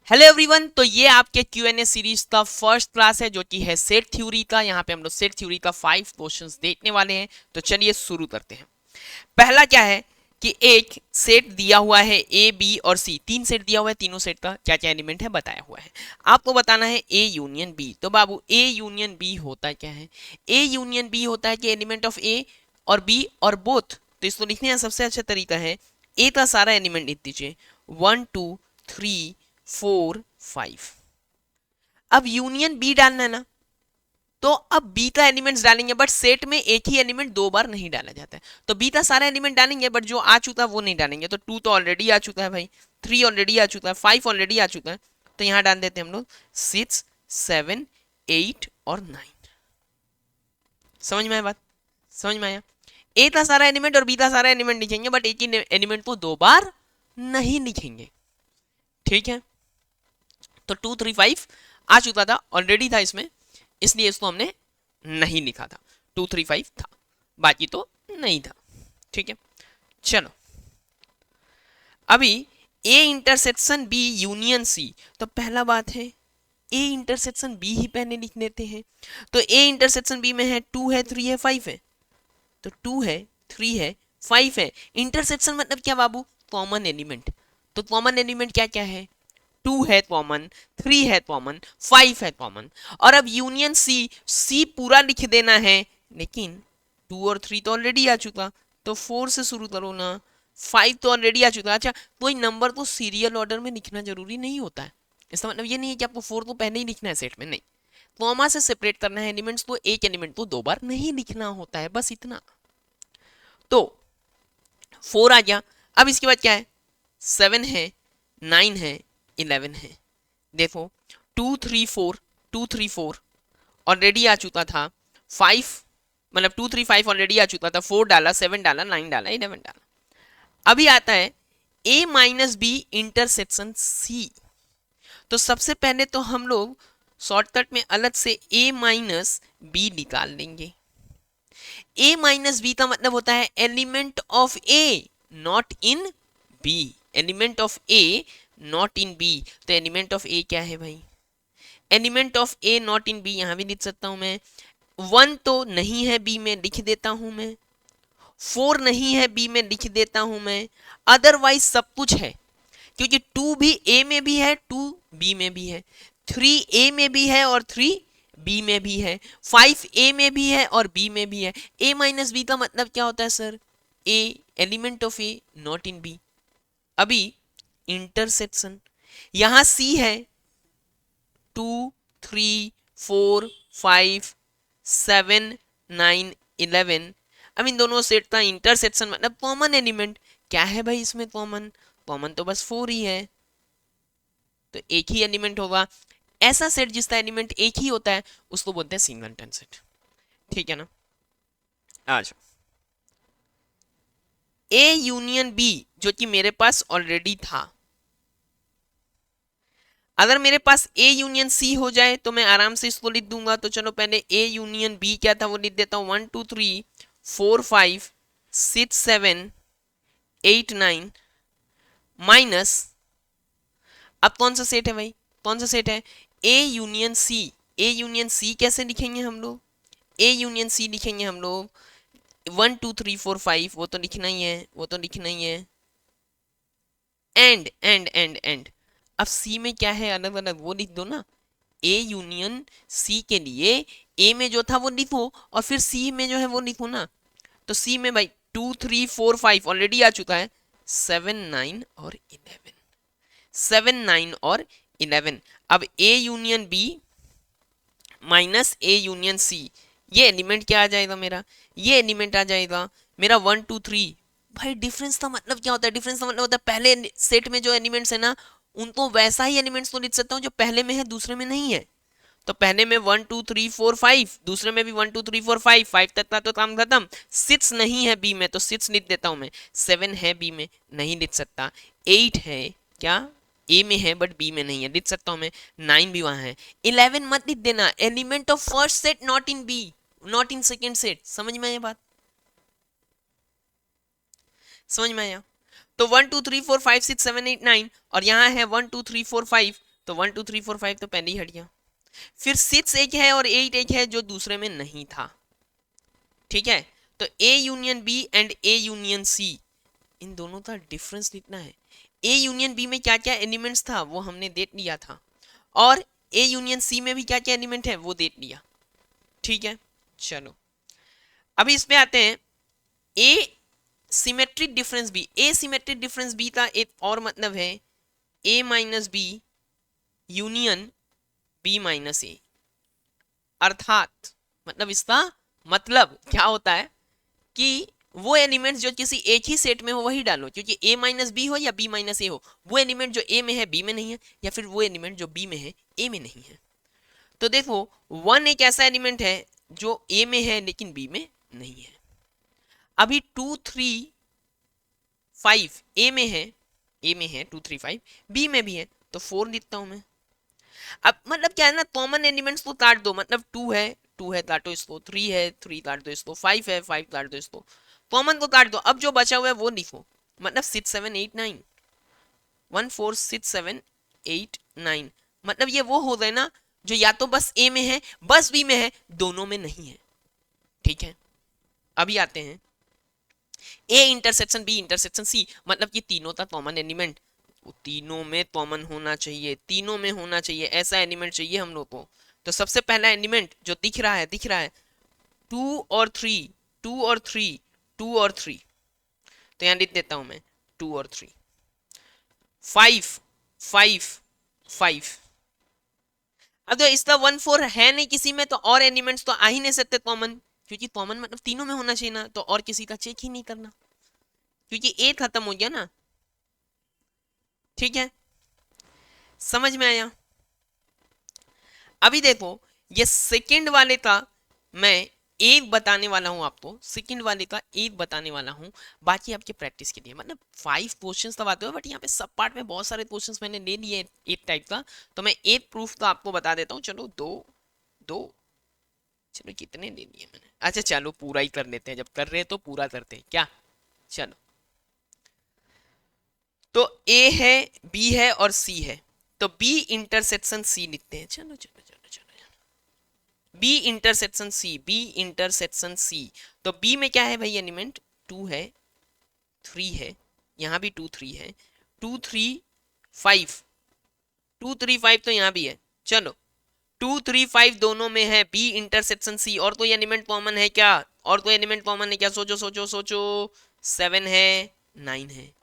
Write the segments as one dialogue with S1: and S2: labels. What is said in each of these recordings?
S1: Hello everyone, तो ये आपके Q&A सीरीज का फर्स्ट क्लास है जो कि है सेट थ्योरी का। यहाँ पे हम लोग सेट थ्योरी का 5 क्वेश्चंस देखने वाले हैं। तो चलिए शुरू करते हैं। पहला क्या है कि एक सेट दिया हुआ है ए बी और सी, तीन सेट दिया हुआ है, तीनों सेट का क्या क्या एलिमेंट है बताया हुआ है। आपको बताना है ए यूनियन बी। तो बाबू ए यूनियन बी होता क्या है? ए यूनियन बी होता है कि एलिमेंट ऑफ ए और बी और बोथ। तो इसको लिखने का सबसे अच्छा तरीका है ए का सारा एलिमेंट लिख दीजिए 1 2 3 4 5। अब यूनियन बी डालना है ना, तो अब बी का एलिमेंट्स डालेंगे, बट सेट में एक ही एलिमेंट दो बार नहीं डाला जाता है। तो बी का सारा एलिमेंट डालेंगे, बट जो आ चुका है वो नहीं डालेंगे। तो 2 तो ऑलरेडी आ चुका है भाई, 3 ऑलरेडी आ चुका है, 5 ऑलरेडी आ चुका है। तो यहां डाल देते हैं हम लोग 6 7 8 और 9। समझ में आया बात? समझ में आया? ए का सारा एलिमेंट और बी का सारा एलिमेंट लिखेंगे, बट एक ही एलिमेंट को दो बार नहीं लिखेंगे। ठीक है, तो 2 3 5 आ चुका था, ऑलरेडी था इसमें, इसलिए इसको हमने नहीं लिखा था। 2 3 5 था, बाकी तो नहीं था। ठीक है, चलो अभी A intersection B union C. तो पहला बात है ए इंटरसेक्शन बी ही पहले लिख लेते हैं। तो ए इंटरसेक्शन बी में है 2 है 3 है 5 है। तो 2 है 3 है 5 है। इंटरसेक्शन मतलब क्या बाबू? Common element. तो कॉमन एलिमेंट क्या क्या है? 2 है कॉमन, 3 है कॉमन, 5 है कॉमन। और अब यूनियन सी, सी पूरा लिख देना है, लेकिन 2 और 3 तो ऑलरेडी आ चुका, तो 4 से शुरू करो ना। 5 तो ऑलरेडी आ चुका। अच्छा, कोई नंबर तो सीरियल ऑर्डर में लिखना जरूरी नहीं होता है। इसका मतलब ये नहीं है कि आपको 4 तो पहले ही लिखना है सेट में, नहीं। कॉमा से सेपरेट करना है एलिमेंट्स, तो एक एलिमेंट को दो बार नहीं लिखना होता है, बस इतना। तो 4 आ गया। अब इसके बाद क्या है? 7 है, 9 है, 11 है। देखो 2 3 4, 2 3 4 ऑलरेडी आ चुका था। 5 मतलब 2 3 5 ऑलरेडी आ चुका था। 4 डाला, 7 डाला, 9 डाला, 11 डाला। अभी आता है a minus B intersection C. तो सबसे पहले तो हम लोग शॉर्टकट में अलग से a माइनस बी निकाल लेंगे। a माइनस बी का मतलब होता है element of a not in b। Element of a not in b। तो एलिमेंट ऑफ a क्या है भाई? Element of A not in B, यहां भी लिख सकता हूं मैं। 1 तो नहीं है बी में, लिख देता हूं मैं। 4 नहीं है बी में, लिख देता हूं मैं। अदरवाइज सब कुछ है, क्योंकि 2 भी ए में भी है, 2 बी में भी है, 3 ए में भी है और 3 बी में भी है, 5 ए में भी है और बी में भी है। ए माइनस बी का मतलब क्या होता है sir? A element of A not in B. अभी इंटरसेक्शन, यहां सी है 2 3 4 5 7 9 11। अब इन दोनों सेट का इंटरसेक्शन मतलब कॉमन एलिमेंट। क्या है भाई इसमें कॉमन? कॉमन तो बस 4 ही है, तो एक ही एलिमेंट होगा। ऐसा सेट जिसका एलिमेंट एक ही होता है उसको बोलते हैं सिंगलटन सेट। ठीक है ना? आ जाओ, ए यूनियन बी जो कि मेरे पास ऑलरेडी था। अगर मेरे पास ए यूनियन सी हो जाए तो मैं आराम से इसको लिख दूंगा। तो चलो पहले ए यूनियन बी क्या था वो लिख देता हूं। 1 2 3 4 5 6 7 8 9 माइनस, अब कौन सा सेट है भाई? कौन सा सेट है? ए यूनियन सी। ए यूनियन सी कैसे लिखेंगे हम लोग? ए यूनियन सी लिखेंगे हम लोग 1 2 3 4 5, वो तो लिखना ही है, वो तो लिखना ही है। एंड एंड एंड एंड, अब सी में क्या है अलग अलग वो लिख दो ना। ए यूनियन सी के लिए ए में जो था वो लिखो, और फिर सी में जो है वो लिखो ना। तो सी में भाई 2 3 4 5 ऑलरेडी आ चुका है, 7 9 और 11। 7 9 और 11। अब A union B minus A union C, ये एलिमेंट क्या आ जाएगा मेरा? ये एलिमेंट आ जाएगा मेरा 1 2 3। भाई डिफरेंस का मतलब क्या होता है? डिफरेंस का मतलब होता है पहले सेट में जो एलिमेंट्स है ना, उनको वैसा ही एलिमेंट्स तो लिख सकता हूँ जो पहले में है दूसरे में नहीं है। तो पहले में 1 2 3 4 5, दूसरे में भी 1 2 3 4 5, 5 तक का तो काम खत्म। 6 नहीं है बी में तो 6 लिख देता हूं मैं। 7 है बी में, नहीं लिख सकता। 8 है क्या? ए में है बट बी में नहीं है, लिख सकता हूं मैं। 9 भी वहां है। 11 मत लिख देना, element of first set not in B, not in second set. समझ में आया बात? समझ में आया? तो 1 2 3 4 5 6 7 8 9, और यहाँ है 1 2 3 4 5, तो 1 2 3 4 5 तो पहले ही हट गया। फिर 6 एक है और 8 एक है जो दूसरे में नहीं था, ठीक है। तो A union B and A union C, इन दोनों का डिफरेंस लिखना है। ए यूनियन बी में क्या क्या एलिमेंट्स था वो हमने देख लिया था, और ए यूनियन सी में भी क्या क्या एलिमेंट है वो देख लिया, ठीक है। चलो अभी इसमें आते हैं। A symmetric difference B, A symmetric difference B का एक और मतलब है A minus B union B minus A, अर्थात मतलब इसका मतलब क्या होता है कि वो एलिमेंट्स जो किसी एक ही सेट में हो वही डालो, क्योंकि ए माइनस बी हो या बी माइनस ए हो, वो एलिमेंट जो ए में है बी में नहीं है, या फिर वो एलिमेंट जो बी में है ए में नहीं है। तो देखो 1 एक ऐसा एलिमेंट है जो ए में है लेकिन बी में नहीं है। अभी 2 3 5 ए में है, ए में है 2 3 5, बी में भी है, तो 4 लिखता हूं मैं। अब मतलब क्या है ना, कॉमन एलिमेंट्स तो काट दो, मतलब 2 है काटो इसको, 3 है 3 काट दो इसको, 5 है 5 काट दो इसको, कॉमन को काट दो। अब जो बचा हुआ है वो लिखो, मतलब 6 7 8 9, 1 4 6 7 8 9, मतलब ये वो हो गए ना जो या तो बस ए में है बस बी में है, दोनों में नहीं है, ठीक है। अभी आते हैं A intersection B intersection C, मतलब कि तीनों का कॉमन एलिमेंट, तीनों में कॉमन होना चाहिए, तीनों में होना चाहिए, ऐसा एलिमेंट चाहिए हम लोग को। तो सबसे पहला एलिमेंट जो दिख रहा है 2 और 3, 2 और 3, 2 और 3, तो यहां लिख देता हूं मैं 2 और 3, 5 5 5। अब तो इसका 1 4 है नहीं किसी में, तो और एलिमेंट्स तो आ ही नहीं सकते कॉमन, क्योंकि कॉमन मतलब तीनों में होना चाहिए ना, तो और किसी का चेक ही नहीं करना, क्योंकि ए खत्म हो गया ना, ठीक है। समझ में आया। अभी देखो ये सेकंड वाले का मैं एक बताने वाला हूं आपको, सेकंड वाले का एक बताने वाला हूं, बाकी आपके प्रैक्टिस के लिए, मतलब 5 क्वेश्चंस तो आते हो, बट यहाँ पे सब पार्ट में बहुत सारे क्वेश्चंस मैंने ले लिए एक टाइप का, तो मैं एक प्रूफ तो आपको बता देता हूँ। चलो दो दो, चलो कितने ले लिए मैंने, अच्छा चलो पूरा ही कर लेते हैं, जब कर रहे हैं तो पूरा करते हैं क्या। चलो तो ए है बी है और सी है, तो बी इंटरसेक्शन सी लिखते हैं। चलो चलो चलो चलो, B intersection C, B intersection C, तो बी में क्या है भाई एलिमेंट, 2 है 3 है, यहां भी 2 3 है, 2 3 5, 2 3 5 तो यहां भी है। चलो 2 3 5 दोनों में है, बी इंटरसेक्शन सी, और कोई एलिमेंट कॉमन है क्या, और कोई एलिमेंट कॉमन है क्या, सोचो सोचो सोचो, 7 है 9 है,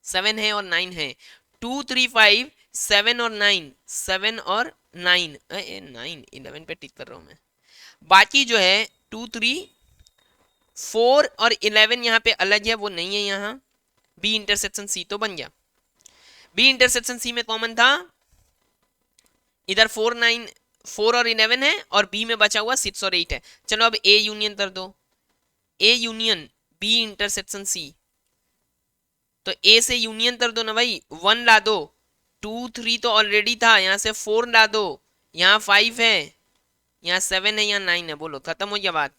S1: 7 है और 9 है, 2 3 5 7 और 9, 7 और 9, 9 11 पे टिक कर रहा हूं मैं। बाकी जो है 2 3 4 और 11 यहाँ पे अलग है, वो नहीं है यहाँ। बी इंटरसेक्शन सी तो बन गया, बी इंटरसेक्शन सी में कॉमन था इधर 4 9 4 और 11 है, और बी में बचा हुआ 6 और 8 है। चलो अब ए यूनियन कर दो, A union B intersection C, तो ए से यूनियन कर दो ना भाई, 1 ला दो, 2 3 तो ऑलरेडी था, यहां से 4 ला दो, यहाँ 5 है, यहाँ 7 है, यहाँ 9 है, बोलो खत्म हो गया बात।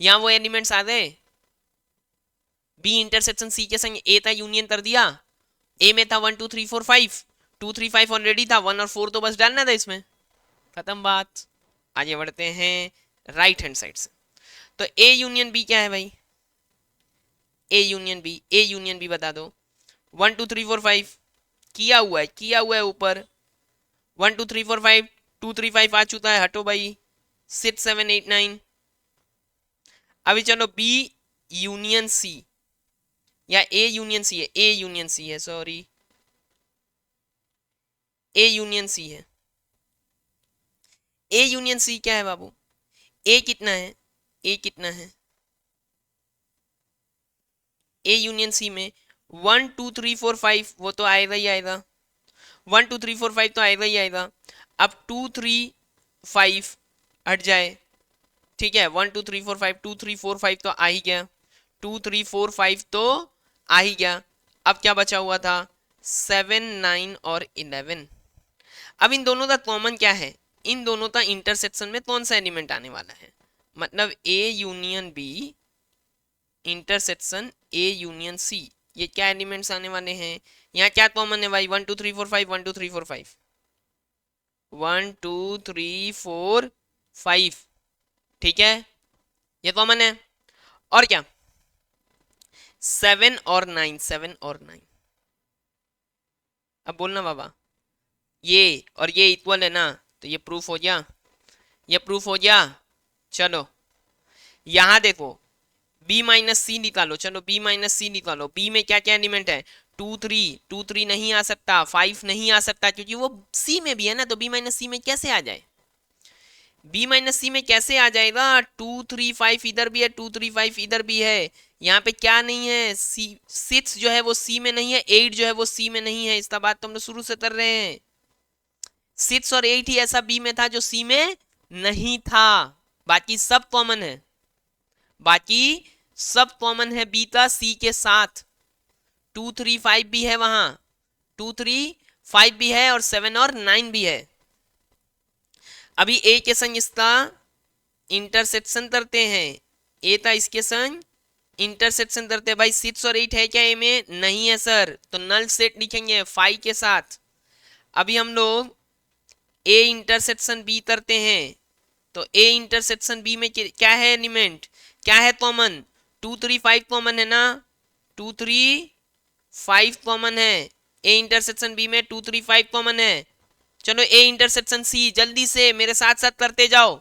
S1: यहाँ वो एलिमेंट्स आ गए, बी इंटरसेक्शन सी के संग ए था यूनियन कर दिया, ए में था 1 2 3 4 5, 2 3 5 ऑलरेडी था, 1 और 4 तो बस डालना था इसमें, खत्म बात। आगे बढ़ते हैं राइट हैंड साइड से, तो ए यूनियन बी क्या है भाई, A union B, A union B बता दो, 1 2 3 4 5 किया हुआ है ऊपर, 1 2 3 4 5 2 3 5 आ चुका है, हटो भाई, 6 7 8 9। अभी चलो बी यूनियन सी, या ए यूनियन सी है, ए यूनियन सी है, सॉरी ए यूनियन सी है, ए यूनियन सी क्या है बाबू, ए कितना है, ए कितना है, ए यूनियन सी में 1 2 3 4 5 वो तो आएगा ही आएगा, 1 2 3 4 5 तो आएगा ही आएगा। अब 2 3 5 हट जाए, ठीक है, 1 2 3 4 5 2 3 4 5 तो आ ही गया, 2 3 4 5 तो आ ही गया। अब क्या बचा हुआ था, 7 9 और 11। अब इन दोनों का कॉमन क्या है, इन दोनों का इंटरसेक्शन में कौन सा एलिमेंट आने वाला है, मतलब A union B intersection A union C, ये क्या एलिमेंट्स आने वाले हैं, यहाँ क्या कॉमन है भाई, 1 2 3 4 5 1 2 3 4 5, 1 2 3 4 5, ठीक है, ये कॉमन है। और क्या, 7 और 9, 7 और 9। अब बोलना बाबा, ये और ये इक्वल है ना, तो ये प्रूफ हो गया, ये प्रूफ हो गया। चलो यहां देखो, बी माइनस सी निकालो, चलो बी माइनस सी निकालो। बी में क्या क्या एलिमेंट है, 2 3, 2 3 नहीं आ सकता, 5 नहीं आ सकता, क्योंकि वो सी में भी है ना, तो बी माइनस सी में कैसे आ जाए, बी माइनस सी में कैसे आ जाएगा, 2 3 5 इधर भी है, 2 3 5 इधर भी है। यहाँ पे क्या नहीं है, सी 6 जो है वो सी में नहीं है, 8 जो है वो सी में नहीं है, इसका बात तो हम लोग शुरू से कर रहे हैं। 6 और 8 ही ऐसा बी में था जो सी में नहीं था, बाकी सब कॉमन है, बाकी सब कॉमन है बी का सी के साथ। 2 3 5 भी है वहां, 2 3 5 भी है, और 7 और 9 भी है। अभी ए के संग इसका इंटरसेक्शन करते हैं, ए था इसके संग इंटरसेक्शन करते हैं। भाई 6 और 8 है क्या ए में, नहीं है सर, तो नल सेट लिखेंगे 5 के साथ। अभी हम लोग ए इंटरसेक्शन बी करते हैं, तो ए इंटरसेक्शन बी में क्या है एलिमेंट, क्या है कॉमन, 2 3 5 कॉमन है ना, 2 3 5 कॉमन है। ए इंटरसेक्शन बी में 2 3 5 कॉमन है। चलो ए इंटरसेक्शन सी, जल्दी से मेरे साथ साथ करते जाओ,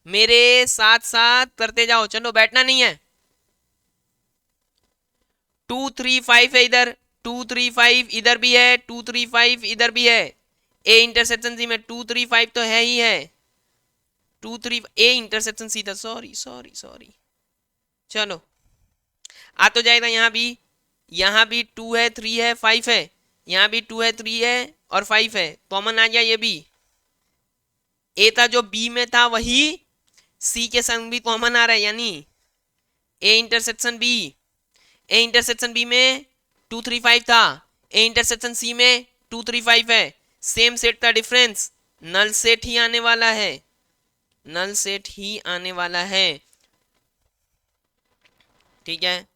S1: मेरे साथ साथ करते जाओ, चलो बैठना नहीं है। 2 3 5 है इधर, 2 3 5 इधर भी है, 2 3 5 इधर भी है। ए इंटरसेक्शन सी में 2 3 5 तो है ही है, 2 3 ए इंटरसेक्शन सी था, सॉरी सॉरी सॉरी। चलो आ तो जाएगा, यहाँ भी 2 है 3 है 5 है, यहाँ भी 2 है 3 है और 5 है, कॉमन आ गया ये भी। ए था जो बी में था वही सी के संग भी कॉमन आ रहा है, यानी A intersection B, A intersection B में 2 3 5 था, ए इंटरसेक्शन सी में 2 3 5 है, सेम सेट का डिफरेंस, नल सेट ही आने वाला है, नल सेट ही आने वाला है, ठीक है।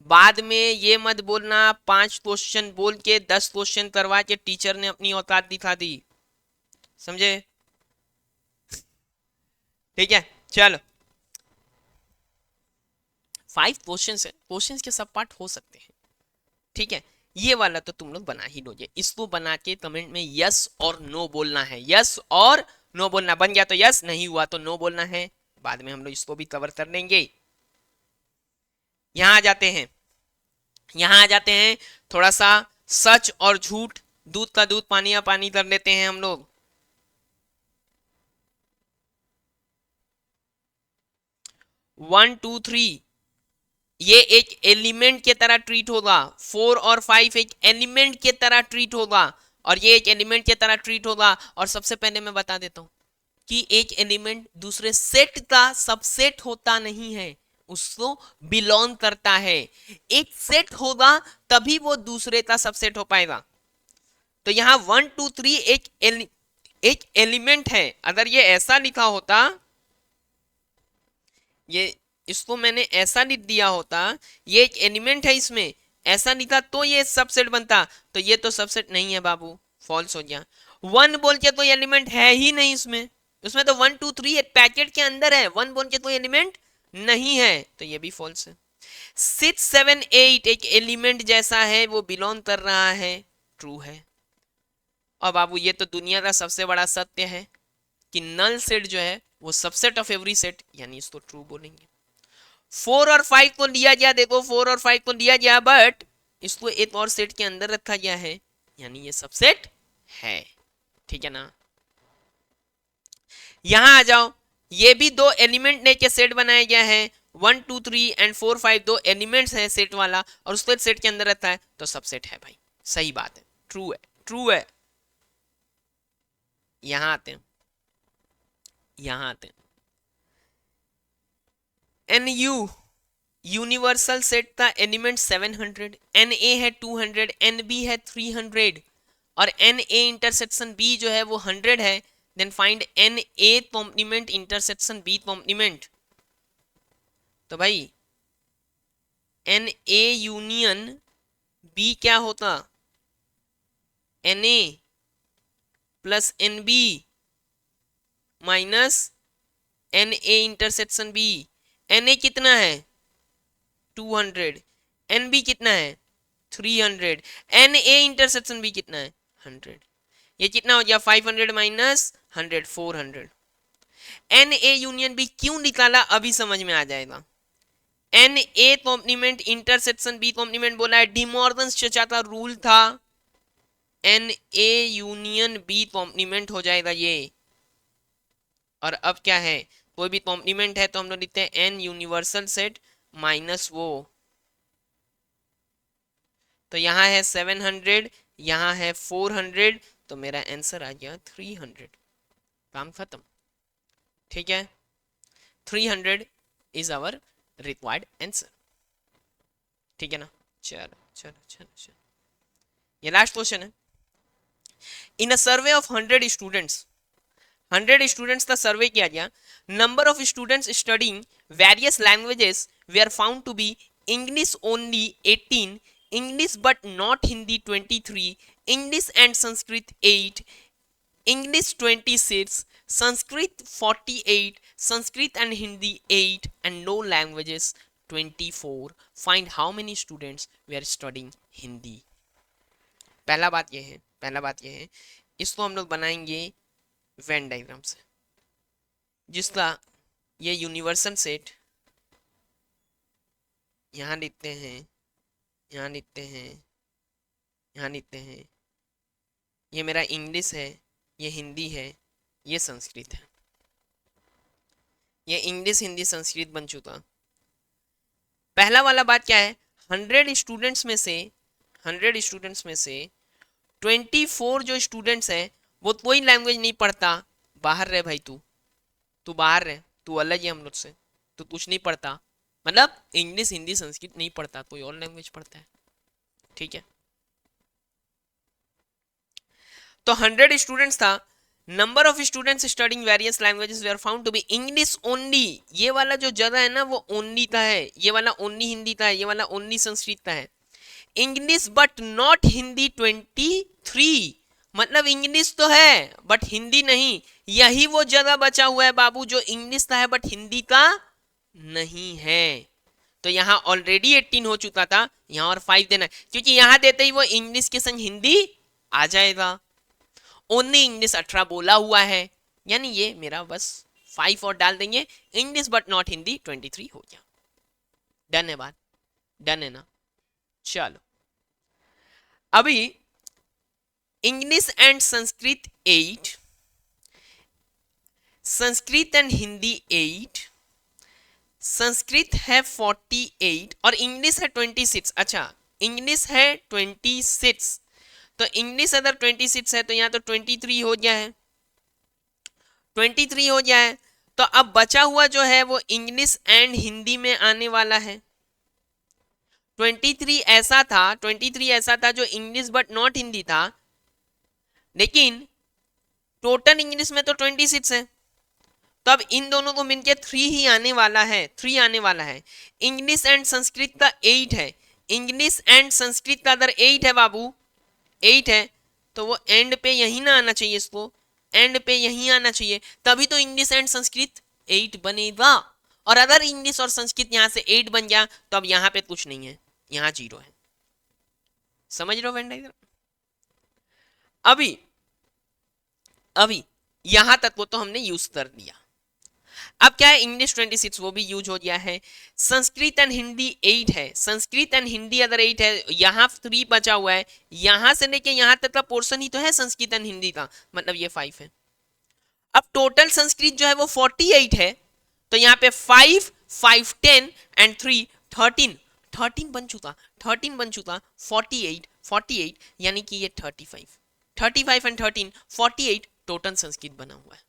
S1: बाद में ये मत बोलना 5 क्वेश्चन बोल के 10 क्वेश्चन करवा के टीचर ने अपनी औकात दिखा दी, समझे, ठीक है। चलो 5 क्वेश्चन है, क्वेश्चन के सब पार्ट हो सकते हैं, ठीक है। ये वाला तो तुम लोग बना ही लोगे, इसको बना के कमेंट में यस और नो बोलना है, यस और नो बोलना, बन गया तो यस, नहीं हुआ तो नो बोलना है, बाद में हम लोग इसको भी कवर कर लेंगे। यहां आ जाते हैं, यहां आ जाते हैं, थोड़ा सा सच और झूठ, दूध का दूध पानी या पानी कर लेते हैं हम लोग। 1 2 3 ये एक एलिमेंट के तरह ट्रीट होगा, 4 और 5 एक एलिमेंट के तरह ट्रीट होगा, और ये एक एलिमेंट के तरह ट्रीट होगा। और सबसे पहले मैं बता देता हूं कि एक एलिमेंट दूसरे सेट का सबसेट होता नहीं है, उसको बिलोंग करता है। एक सेट होगा तभी वो दूसरे का सबसेट हो पाएगा। तो यहां 1 2 3 एक एलिमेंट है, अगर ये ऐसा लिखा होता, ये इसको मैंने ऐसा लिख दिया होता, ये एक एलिमेंट है इसमें, ऐसा लिखा तो ये सबसेट बनता, तो ये तो सबसेट नहीं है बाबू, फॉल्स हो गया। 1 बोल के तो एलिमेंट है ही नहीं इसमें, उसमें तो 1 2 3 एक पैकेट के अंदर है, 1 बोल के तो एलिमेंट नहीं है, तो ये भी फॉल्स है। 6 7 8 एक एलिमेंट जैसा है, वो बिलोंग कर रहा है, ट्रू है। और बाबू ये तो दुनिया का सबसे बड़ा सत्य है कि नल सेट जो है वो सबसेट ऑफ एवरी सेट, यानी इसको ट्रू बोलेंगे। 4 और 5 को लिया गया, देखो 4 और 5 को लिया गया, बट इसको एक और सेट के अंदर रखा गया है, यानी ये सबसेट है, ठीक है ना। यहां आ जाओ, ये भी दो एलिमेंट ने के सेट बनाया गया है, 1 2 3 एंड 4 5 दो एलिमेंट्स है सेट वाला, और उसको सेट के अंदर रहता है, तो सबसेट है भाई, सही बात है, ट्रू है, ट्रू है। यहां आते हैं, यहां आते हैं, एन यू यूनिवर्सल सेट का एलिमेंट 700, एन ए है 200, एन बी है 300, और एन ए इंटरसेक्शन बी जो है वो 100 है, then find n A complement intersection B complement. तो भाई एन ए यूनियन बी क्या होता, n A plus n B minus n A intersection B. N A कितना है 200, एन बी कितना है 300, एन ए इंटरसेक्शन बी कितना है 100। ये कितना हो गया 500 minus 100 400। N A union B क्यों निकाला अभी समझ में आ जाएगा। N A complement intersection B complement बोला है, डिमॉर्गन्स चचा का रूल था n A union B complement हो जाएगा ये। और अब क्या है कोई भी कॉम्प्लीमेंट है तो हम लोग लिखते हैं एन यूनिवर्सल सेट माइनस वो। तो यहाँ है 700, यहाँ है 400, तो मेरा आंसर आ गया 300। काम खत्म। ठीक है 300 इज आवर रिक्वायर्ड आंसर। ठीक है ना। चलो चलो चलो चलो ये लास्ट क्वेश्चन है। In a survey of 100 students, 100 students का सर्वे किया गया। Number of students studying various languages were found to be English only 18, English but not Hindi 23, English and Sanskrit 8, English 26, Sanskrit 48, Sanskrit and Hindi 8, and no languages 24. Find how many students were studying Hindi. पहला बात ये है इसको हम लोग बनाएंगे Venn diagram से, जिसका ये यूनिवर्सल सेट यहाँ लिखते हैं, यहाँ लिखते हैं, यहाँ लिखते हैं। ये मेरा इंग्लिश है, ये हिंदी है, ये संस्कृत है। ये इंग्लिश हिंदी संस्कृत बन चुका। पहला वाला बात क्या है 100 स्टूडेंट्स में से 24 जो स्टूडेंट्स हैं वो कोई लैंग्वेज नहीं पढ़ता। बाहर रहे भाई, तू बाहर रहे, तू अलग है हम लोग से, तू कुछ नहीं पढ़ता, मतलब इंग्लिश हिंदी संस्कृत नहीं पढ़ता, कोई और लैंग्वेज पढ़ता है। ठीक है तो 100 स्टूडेंट्स था। Number of students studying various languages were found to be English only. ये वाला जो जगह है ना वो ओनली का है, ये वाला ओनली हिंदी का है, ये वाला ओनली संस्कृत का है। इंग्लिश बट नॉट हिंदी 23, मतलब इंग्लिश तो है बट हिंदी नहीं। यही वो जगह बचा हुआ है बाबू जो इंग्लिश का है बट हिंदी का नहीं है। तो यहाँ ऑलरेडी 18 हो चुका था, यहाँ और 5 देना है, क्योंकि यहाँ देते ही वो इंग्लिश के संग हिंदी आ जाएगा। ओनली इंग्लिश 18 बोला हुआ है, यानी ये मेरा बस 5 और डाल देंगे, इंग्लिश बट नॉट हिंदी 23 हो गया। डन है बात, डन है ना। चलो अभी English and Sanskrit 8, Sanskrit and Hindi 8, Sanskrit है 48 और इंग्लिश है 26। अच्छा इंग्लिश है 26, तो इंग्लिश अगर 26 है तो यहाँ तो 23 हो गया है, 23 हो गया है। तो अब बचा हुआ जो है वो इंग्लिश एंड हिंदी में आने वाला है। 23 ऐसा था जो इंग्लिश बट नॉट हिंदी था, लेकिन टोटल इंग्लिश में तो 26 है, तो अब इन दोनों को मिलके 3 ही आने वाला है, 3 आने वाला है। इंग्लिश एंड संस्कृत का 8 है, इंग्लिश एंड संस्कृत का अगर 8 है बाबू, 8 है तो वो एंड पे यही ना आना चाहिए, इसको एंड पे यही आना चाहिए, तभी तो इंग्लिश एंड संस्कृत 8 बनेगा। और अगर इंग्लिश और संस्कृत यहां से 8 बन गया तो अब यहां पे कुछ नहीं है, यहां 0 है। समझ रहे हो वेन डायग्राम। अभी यहां तक को तो हमने यूज कर दिया। अब क्या है इंग्लिश 26 वो भी यूज हो गया है, संस्कृत एंड हिंदी 8 है, संस्कृत एंड हिंदी अगर 8 है, यहाँ 3 बचा हुआ है, यहां से लेके यहां तक का पोर्शन ही तो है संस्कृत एंड हिंदी का, मतलब ये 5 है। अब टोटल संस्कृत जो है वो 48 है, तो यहाँ पे 5 5 10 एंड 3 13 बन चुका, 48 यानी कि ये 35 एंड 13 48 टोटल संस्कृत बना हुआ है।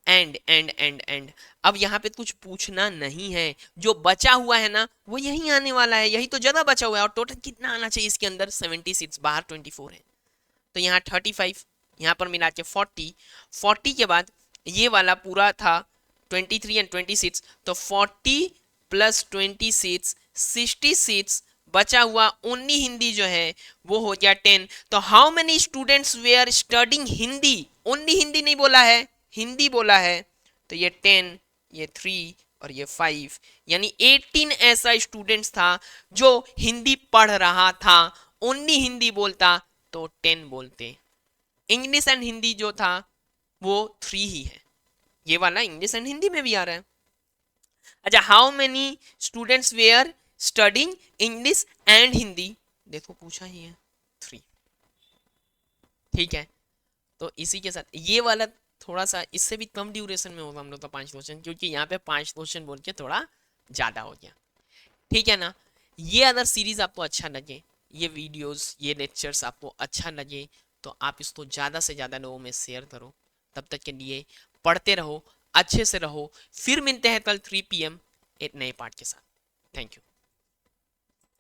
S1: एंड अब यहाँ पे कुछ पूछना नहीं है, जो बचा हुआ है ना वो यही आने वाला है, यही तो ज्यादा बचा हुआ है। और टोटल कितना आना चाहिए इसके अंदर 76, बाहर 24 है, तो यहाँ 35, यहाँ पर मिला के 40 के बाद ये वाला पूरा था 23 एंड 26, तो 40 प्लस 26 66 बचा हुआ ओनली हिंदी जो है वो हो गया 10। तो how many students were studying Hindi, only Hindi नहीं बोला है, हिंदी बोला है, तो ये 10, ये 3 और ये 5, यानी 18 ऐसा स्टूडेंट्स था जो हिंदी पढ़ रहा था। ओनली हिंदी बोलता तो 10 बोलते। इंग्लिश एंड हिंदी जो था वो 3 ही है, ये वाला इंग्लिश एंड हिंदी में भी आ रहा है। अच्छा, how many students were studying English and Hindi, देखो पूछा ही है 3, ठीक है। तो इसी के साथ ये वाला थोड़ा सा इससे भी कम ड्यूरेशन में होगा हम लोग का 5 क्वेश्चन, क्योंकि यहाँ पे 5 क्वेश्चन बोल के थोड़ा ज़्यादा हो गया, ठीक है ना। ये अगर सीरीज आपको अच्छा लगे, ये वीडियोस, ये लेक्चर्स आपको अच्छा लगे, तो आप इसको ज़्यादा से ज़्यादा लोगों में शेयर करो। तब तक के लिए पढ़ते रहो, अच्छे से रहो, फिर मिलते हैं कल 3 PM एक नए पार्ट के साथ। Thank you.